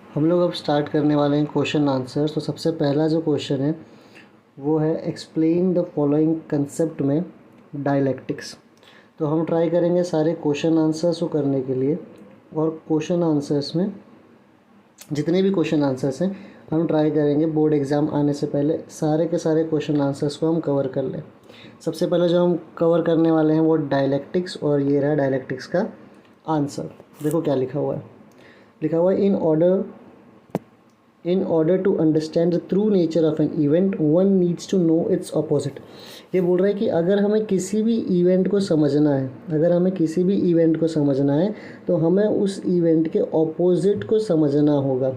हम लोग अब स्टार्ट करने वाले हैं क्वेश्चन आंसर। तो सबसे पहला जो क्वेश्चन है वो है एक्सप्लेन द फॉलोइंग कंसेप्ट में डायलैक्टिक्स। तो हम ट्राई करेंगे सारे क्वेश्चन आंसर्स को करने के लिए, और क्वेश्चन आंसर्स में जितने भी क्वेश्चन आंसर्स हैं हम ट्राई करेंगे बोर्ड एग्ज़ाम आने से पहले सारे के सारे क्वेश्चन आंसर्स को हम कवर कर लें। सबसे पहले जो हम कवर करने वाले हैं वो डायलैक्टिक्स, और ये रहा डायलैक्टिक्स का आंसर। देखो क्या लिखा हुआ है। लिखा हुआ है in order to understand the true nature of an event one needs to know its opposite. ये बोल रहा है कि अगर हमें किसी भी इवेंट को समझना है, तो हमें उस इवेंट के ऑपोजिट को समझना होगा।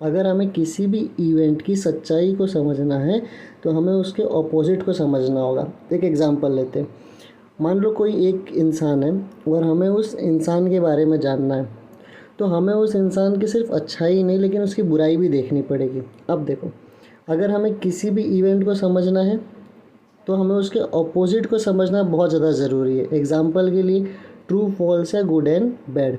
अगर हमें किसी भी इवेंट की सच्चाई को समझना है तो हमें उसके ऑपोजिट को समझना होगा। एक एग्जांपल लेते हैं। मान लो कोई एक इंसान है और हमें उस इंसान के बारे में जानना है, तो हमें उस इंसान की सिर्फ अच्छाई ही नहीं लेकिन उसकी बुराई भी देखनी पड़ेगी। अब देखो, अगर हमें किसी भी इवेंट को समझना है तो हमें उसके ऑपोजिट को समझना बहुत ज़्यादा ज़रूरी है। एग्जांपल के लिए ट्रू फॉल्स या गुड एंड बैड।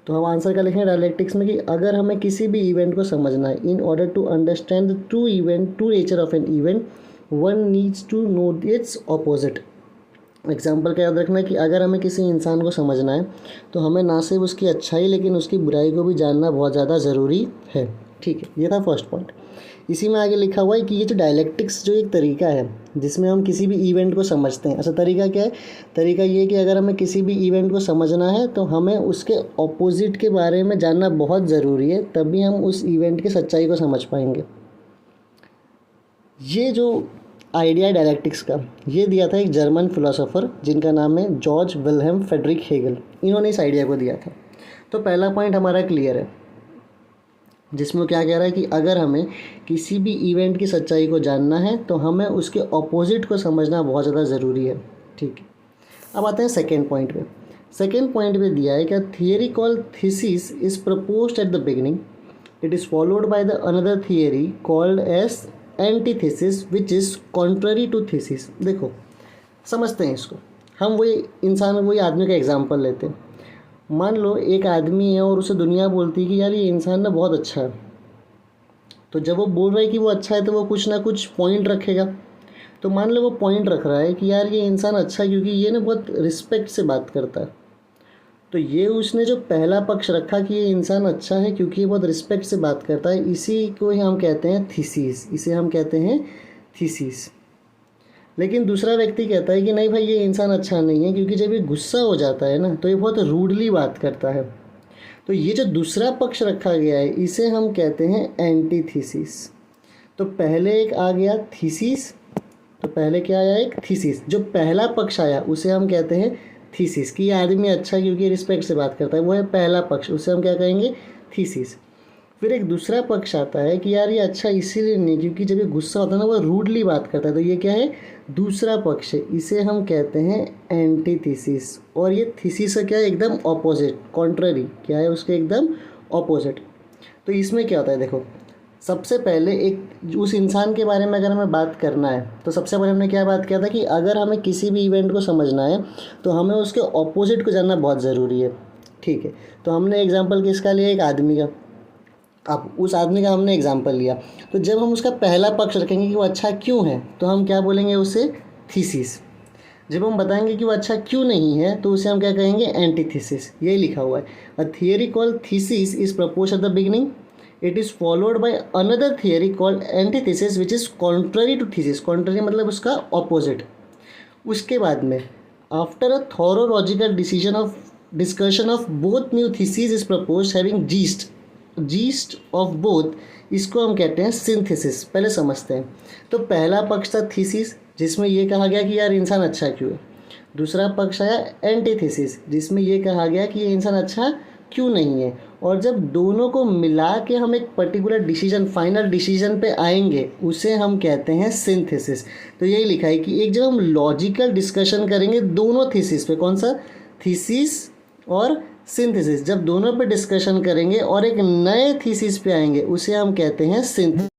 तो हम आंसर का लिखें डायलैक्टिक्स में कि अगर हमें किसी भी इवेंट को समझना है, in order to understand the true nature of an event one needs to know its opposite. Example का याद रखना है कि अगर हमें किसी इंसान को समझना है तो हमें ना सिर्फ उसकी अच्छाई लेकिन उसकी बुराई को भी जानना बहुत ज़्यादा ज़रूरी है। ठीक है, ये था फर्स्ट पॉइंट। इसी में आगे लिखा हुआ है कि ये जो डायलैक्टिक्स जो एक तरीका है जिसमें हम किसी भी इवेंट को समझते हैं। अच्छा, तरीका क्या है? तरीका ये है कि अगर हमें किसी भी इवेंट को समझना है तो हमें उसके ऑपोजिट के बारे में जानना बहुत ज़रूरी है, तभी हम उस इवेंट की सच्चाई को समझ पाएंगे। ये जो आइडिया डायलैक्टिक्स का ये दिया था एक जर्मन फिलोसोफर जिनका नाम है जॉर्ज विल्हेम फ्रेडरिक हेगल। इन्होंने इस आइडिया को दिया था। तो पहला पॉइंट हमारा क्लियर है, जिसमें क्या कह रहा है कि अगर हमें किसी भी इवेंट की सच्चाई को जानना है तो हमें उसके ऑपोजिट को समझना बहुत ज़्यादा ज़रूरी है। ठीक है, अब आते हैं सेकेंड पॉइंट पे। सेकेंड पॉइंट पे दिया है कि theory called thesis is proposed at the beginning, it is followed by the another theory called as antithesis which is contrary to thesis. देखो समझते हैं इसको। हम वही आदमी का एग्जांपल लेते हैं। मान लो एक आदमी है और उसे दुनिया बोलती है कि यार ये इंसान ना बहुत अच्छा है। तो जब वो बोल रहा है कि वो अच्छा है तो वो कुछ ना कुछ पॉइंट रखेगा। तो मान लो वो पॉइंट रख रहा है कि यार ये इंसान अच्छा है क्योंकि ये ना बहुत रिस्पेक्ट से बात करता है। तो ये उसने जो पहला पक्ष रखा कि ये इंसान अच्छा है क्योंकि ये बहुत रिस्पेक्ट से बात करता है, इसी को ही हम कहते हैं थीसिस। इसे हम कहते हैं थीसिस। लेकिन दूसरा व्यक्ति कहता है कि नहीं भाई, ये इंसान अच्छा नहीं है क्योंकि जब ये गुस्सा हो जाता है ना तो ये बहुत रूडली बात करता है। तो ये जो दूसरा पक्ष रखा गया है इसे हम कहते हैं एंटीथीसिस। तो पहले एक आ गया थीसिस, तो पहले क्या आया? एक थीसिस। जो पहला पक्ष आया उसे हम कहते हैं थीसिस कि ये आदमी अच्छा है क्योंकि रिस्पेक्ट से बात करता है, वो है पहला पक्ष, उसे हम क्या कहेंगे? थीसिस। फिर एक दूसरा पक्ष आता है कि यार ये अच्छा इसीलिए नहीं क्योंकि जब ये गुस्सा होता है ना वो रूडली बात करता है। तो ये क्या है? दूसरा पक्ष है, इसे हम कहते हैं एंटीथीसिस। और ये थीसिस का क्या है? एकदम ऑपोजिट, कॉन्ट्ररी। क्या है उसके? एकदम ऑपोजिट। तो इसमें क्या होता है? देखो, सबसे पहले एक उस इंसान के बारे में अगर हमें बात करना है तो सबसे पहले हमने क्या बात किया था कि अगर हमें किसी भी इवेंट को समझना है तो हमें उसके ऑपोजिट को जानना बहुत ज़रूरी है। ठीक है, तो हमने एग्जांपल किसका लिया? एक आदमी का। अब उस आदमी का हमने एग्जांपल लिया, तो जब हम उसका पहला पक्ष रखेंगे कि वो अच्छा क्यों है तो हम क्या बोलेंगे? उसे थीसिस। जब हम बताएंगे कि वो अच्छा क्यों नहीं है तो उसे हम क्या कहेंगे? एंटीथीसिस। यही लिखा हुआ है। A theory called thesis is proposed at the beginning, it is followed by another theory called antithesis which is contrary to thesis. Contrary मतलब उसका ऑपोजिट। उसके बाद में after a thorough logical discussion of both new thesis is proposed having gist of both, इसको हम कहते हैं synthesis. पहले समझते हैं। तो पहला पक्ष था थीसिस जिसमें ये कहा गया कि यार इंसान अच्छा क्यों है। दूसरा पक्ष आया एंटीथेसिस जिसमें ये कहा गया कि ये इंसान अच्छा क्यों नहीं है। और जब दोनों को मिला के हम एक पर्टिकुलर डिसीजन, फाइनल डिसीजन पे आएंगे उसे हम कहते हैं सिंथेसिस। तो यही लिखा है कि एक जब हम लॉजिकल डिस्कशन करेंगे दोनों थीसिस पे, कौन सा? थीसिस और सिंथेसिस, जब दोनों पे डिस्कशन करेंगे और एक नए थीसिस पे आएंगे उसे हम कहते हैं सिंथेसिस।